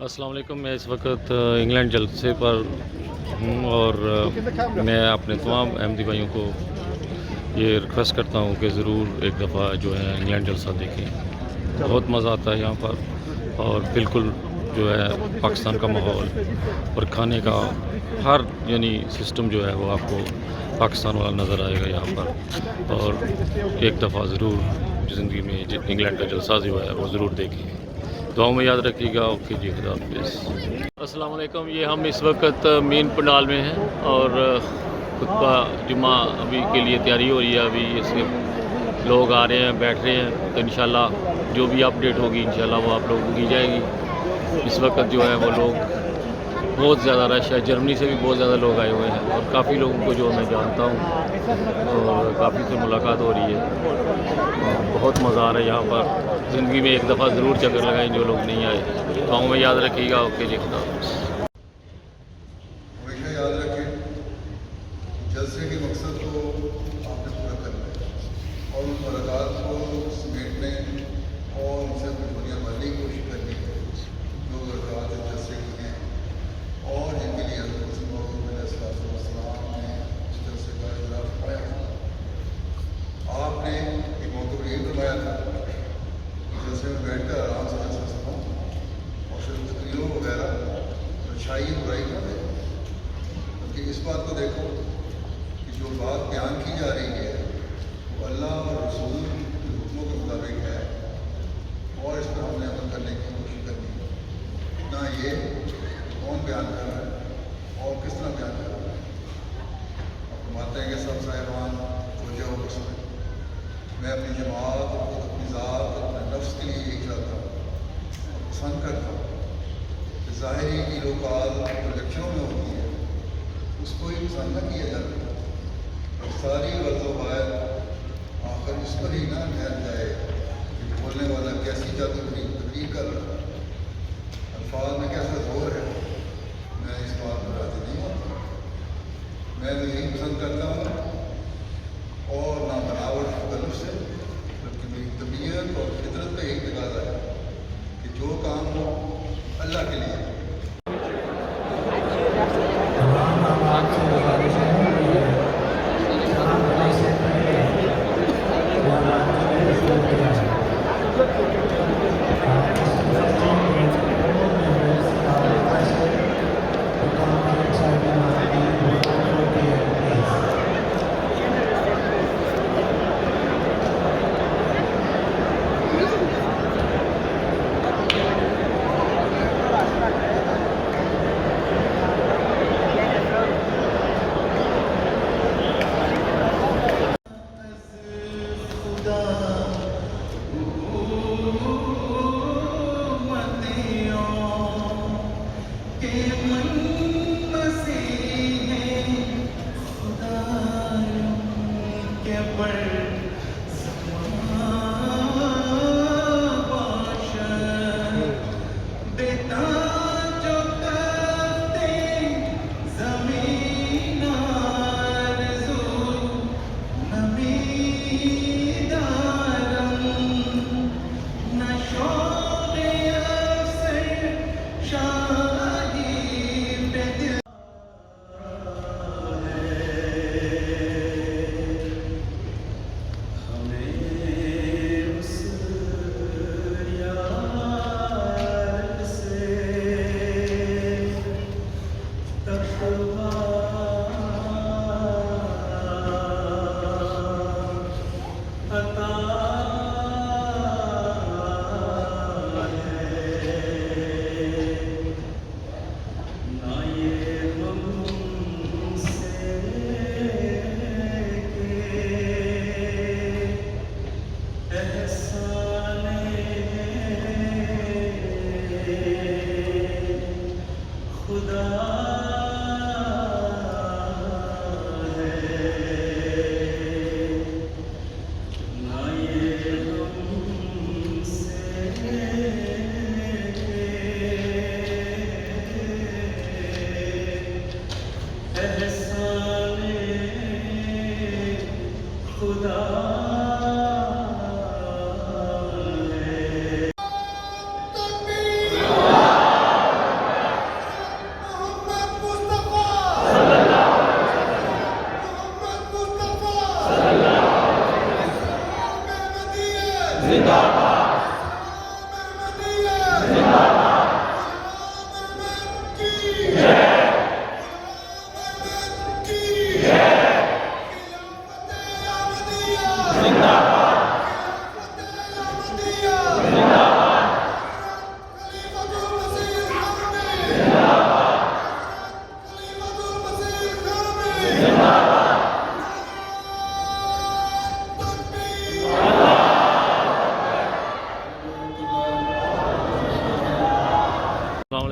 السلام علیکم. میں اس وقت انگلینڈ جلسے پر ہوں اور میں اپنے تمام احمدی بھائیوں کو یہ ریکویسٹ کرتا ہوں کہ ضرور ایک دفعہ جو ہے انگلینڈ جلسہ دیکھیں. بہت مزہ آتا ہے یہاں پر اور بالکل جو ہے پاکستان کا ماحول اور کھانے کا ہر سسٹم جو ہے وہ آپ کو پاکستان والا نظر آئے گا یہاں پر. اور ایک دفعہ ضرور زندگی میں انگلینڈ کا جلسہ جو ہے وہ ضرور دیکھیں. دعاؤں میں یاد رکھیے گا. اوکے جی, خدا حافظ. السلام علیکم. یہ ہم اس وقت مین پنڈال میں ہیں اور خطبہ جمعہ ابھی کے لیے تیاری ہو رہی ہے. ابھی اس کے لوگ آ رہے ہیں, بیٹھ رہے ہیں, تو انشاءاللہ جو بھی اپڈیٹ ہوگی انشاءاللہ وہ آپ لوگوں کو دی جائے گی. اس وقت جو ہے وہ لوگ بہت زیادہ رش ہے. جرمنی سے بھی بہت زیادہ لوگ آئے ہوئے ہیں اور کافی لوگوں کو جو میں جانتا ہوں اور کافی سے ملاقات ہو رہی ہے. بہت مزہ آ رہا ہے یہاں پر. زندگی میں ایک دفعہ ضرور چکر لگائیں جو لوگ نہیں آئے. دعاؤں میں یاد رکھیے گا. اوکے جی, خدا حافظ. ہمیشہ یاد رکھیں جلسے کے مقصد کو آپ نے پورا کرنا ہے اور ان ملاقات کو سمیٹنے اور ان سے دنیا بھرنے کی کوشش کرنی ہے جو ملاقات جلسے کی ہیں اور جن کے لیے حضرت مسیح موعود علیہ السلام نے اس جلسے کا اجلاس فرمایا تھا. آپ نے ایک موقع پر یہ فرمایا تھا کہ جلسے میں بیٹھ کر آرام سے جلسہ سنو اور صرف تقریروں وغیرہ اچھائی برائی نہ دے, بلکہ اس بات کو دیکھو کہ جو بات بیان کی جا رہی ہے وہ اللہ اور رسول کے حکموں کے مطابق ہے اور اس پر ہم نے عمل کرنے کی کوشش کرنی ہے, نہ یہ کون بیان کر رہا ہے اور کس طرح بیان کر رہا ہے. آپ فرماتے ہیں کہ سب صاحبان توجہ ہو کر سنیں. میں اپنی جماعت اور خود اپنی ذات اور اپنے نفس کے لیے یہی چاہتا ہوں اور پسند کرتا ہوں کہ ظاہری ایلوکال جو لکشنوں میں ہوتی ہے اس کو ہی پسند نہ کیا جاتا اور ساری غرض و باعث آخر اس پر ہی نہ ٹھہر جائے کہ بولنے والا کیسی جادو تقریر کر رہا ہے, الفاظ میں کیسا زور ہے. میں اس بات پر راضی نہیں ہوتا. میں تو یہی پسند کرتا ہوں اور نہ بناوٹ تکلف سے بلکہ میری طبیعت اور فطرت کا یہی تقاضا ہے کہ جو کام ہو اللہ کے لیے.